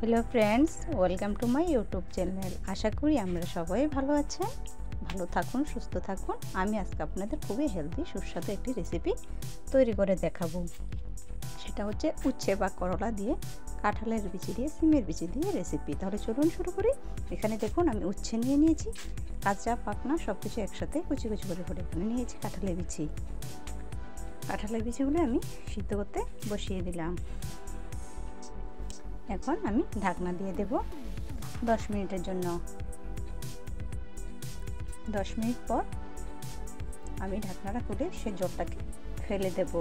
Hello friends, welcome to my YouTube channel. আশা করি আমরা সবাই ভালো আছেন। ভালো থাকুন, সুস্থ থাকুন। আমি আজকে আপনাদের খুবই হেলদি সুস্বাদু একটি রেসিপি তৈরি করে দেখাবো। সেটা হচ্ছে উচ্ছে বা করলা দিয়ে কাঁঠালের বিচি দিয়ে সিমের বিচি দিয়ে রেসিপি। তাহলে চলুন শুরু করি। এখানে দেখুন আমি উচ্ছে নিয়ে নিয়েছি, কাঁচা পাকনা সব কিছু একসাথে কুচি কুচি করে এখানে নিয়েছি কাঁঠালের বিচি। কাঁঠালের বিচিগুলো আমি সিদ্ধ করতে বসিয়ে দিলাম। এখন আমি ঢাকনা দিয়ে দেব 10 মিনিটের জন্য। 10 মিনিট পর আমি ঢাকনাটা খুলে সে জলটাকে ফেলে দেব।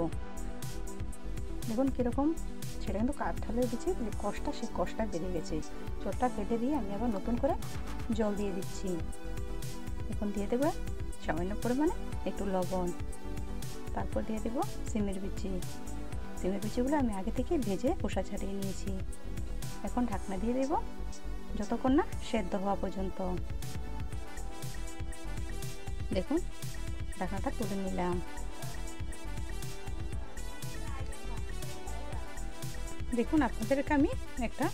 দেখুন কীরকম, সেটা কিন্তু কাঁঠালের বিচি যে কষটা, সেই কষটা বেরিয়ে গেছে। জলটা ফেলে দিয়ে আমি আবার নতুন করে জল দিয়ে দিচ্ছি। এখন দিয়ে দেবো সামান্য পরিমাণে একটু লবণ, তারপর দিয়ে দেবো সিমের বিচি। সিমের বিচিগুলো আমি আগে থেকে ভেজে খোসা ছাড়িয়ে নিয়েছি। এখন ঢাকনা দিয়ে দেব যতক্ষণ না সেদ্ধ হওয়া পর্যন্ত। দেখুন ঢাকনাটা তুলে নিলাম। দেখুন আপনাদেরকে আমি একটা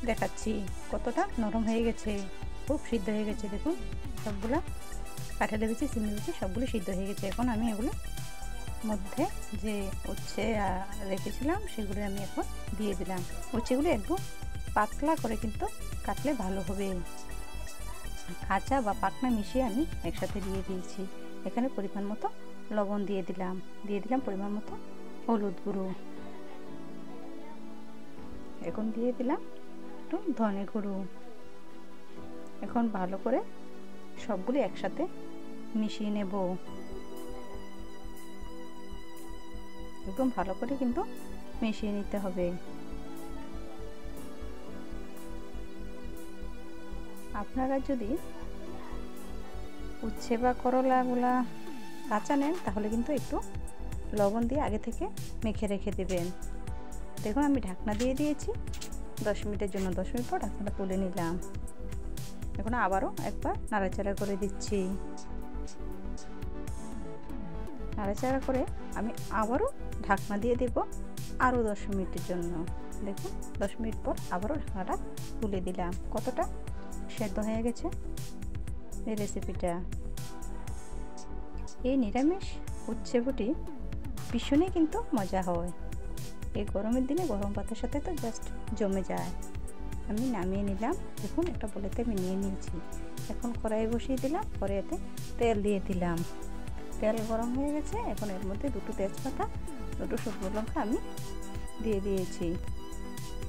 দেখাচ্ছি কতটা নরম হয়ে গেছে, খুব সিদ্ধ হয়ে গেছে। দেখুন সবগুলো কাঁঠালের বিচি সিমের বিচি সবগুলো সিদ্ধ হয়ে গেছে। এখন আমি এগুলো মধ্যে যে উচ্ছে রেখেছিলাম সেগুলো আমি এখন দিয়ে দিলাম। উচ্ছেগুলো একটু পাতলা করে কিন্তু কাটলে ভালো হবে। কাঁচা বা পাকনা মিশিয়ে আমি একসাথে দিয়ে দিয়েছি। এখানে পরিমাণ মতো লবণ দিয়ে দিলাম পরিমাণ মতো হলুদ গুঁড়ো, এখন দিয়ে দিলাম একটু ধনে গুঁড়ো। এখন ভালো করে সবগুলো একসাথে মিশিয়ে নেব। একদম ভালো করে কিন্তু মিশিয়ে নিতে হবে। আপনারা যদি উচ্ছে বা করলাগুলা কাঁচা নেন তাহলে কিন্তু একটু লবণ দিয়ে আগে থেকে মেখে রেখে দেবেন। দেখুন আমি ঢাকনা দিয়ে দিয়েছি 10 মিনিটের জন্য। 10 মিনিট পর ঢাকনাটা তুলে নিলাম। এখন আবারও একবার নাড়াচাড়া করে দিচ্ছি। নাড়াচাড়া করে আমি আবারও ঢাকনা দিয়ে দেব আরও 10 মিনিটের জন্য। দেখুন 10 মিনিট পর আবারও ঢাকনাটা তুলে দিলাম। কতটা সেদ্ধ হয়ে গেছে এই রেসিপিটা। এই নিরামিষ উচ্ছে বটি ভীষণই কিন্তু মজা হয়। এই গরমের দিনে গরম ভাতের সাথে তো জাস্ট জমে যায়। আমি নামিয়ে নিলাম। দেখুন একটা বলেতে আমি নিয়ে নিয়েছি। এখন কড়াই বসিয়ে দিলাম, কড়াইতে তেল দিয়ে দিলাম। তেল গরম হয়ে গেছে। এখন এর মধ্যে দুটো তেজপাতা, দুটো শুকনো লঙ্কা আমি দিয়ে দিয়েছি।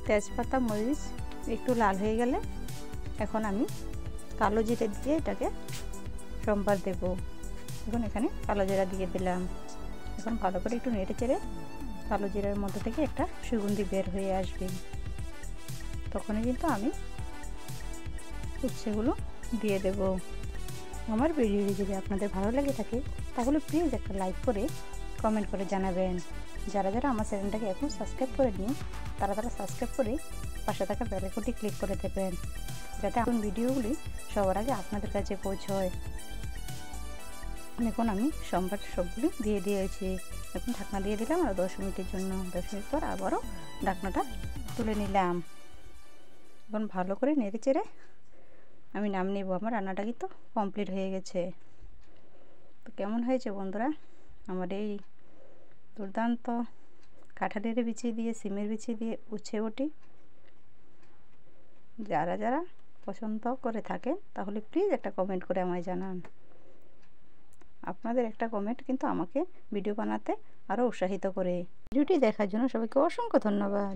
তেজপাতা মরিচ একটু লাল হয়ে গেলে এখন আমি কালো জিরে দিয়ে এটাকে সম্বার দেব। এখন এখানে কালো জিরা দিয়ে দিলাম। এখন ভালো করে একটু নেড়ে চেড়ে কালো জিরার মধ্যে থেকে একটা সুগন্ধি বের হয়ে আসবে। তখনই কিন্তু আমি উচ্ছেগুলো দিয়ে দেব। আমার ভিডিওটি যদি আপনাদের ভালো লেগে থাকে তাহলে প্লিজ একটা লাইক করে কমেন্ট করে জানাবেন। যারা যারা আমার চ্যানেলটাকে এখন সাবস্ক্রাইব করে নিন তারা সাবস্ক্রাইব করে পাশে থাকা বেল আইকনটি ক্লিক করে দেবেন, যাতে এখন ভিডিওগুলি সবার আগে আপনাদের কাছে পৌঁছয়। এখন আমি সম্বার সবগুলি দিয়ে দিয়েছি। এখন ঢাকনা দিয়ে দিলাম আর 10 মিনিটের জন্য। 10 মিনিট পর আবারও ঢাকনাটা তুলে নিলাম। এখন ভালো করে নেড়ে চেড়ে আমি নাম নেব। আমার রান্নাটা কিন্তু কমপ্লিট হয়ে গেছে। তো কেমন হয়েছে বন্ধুরা আমার এই দুর্দান্ত কাঁঠালের বিচি দিয়ে সিমের বিচি দিয়ে উচ্ছে বটি? যারা যারা পছন্দ করে থাকেন তাহলে প্লিজ একটা কমেন্ট করে আমায় জানান। আপনাদের একটা কমেন্ট কিন্তু আমাকে ভিডিও বানাতে আরও উৎসাহিত করে। ভিডিওটি দেখার জন্য সবাইকে অসংখ্য ধন্যবাদ।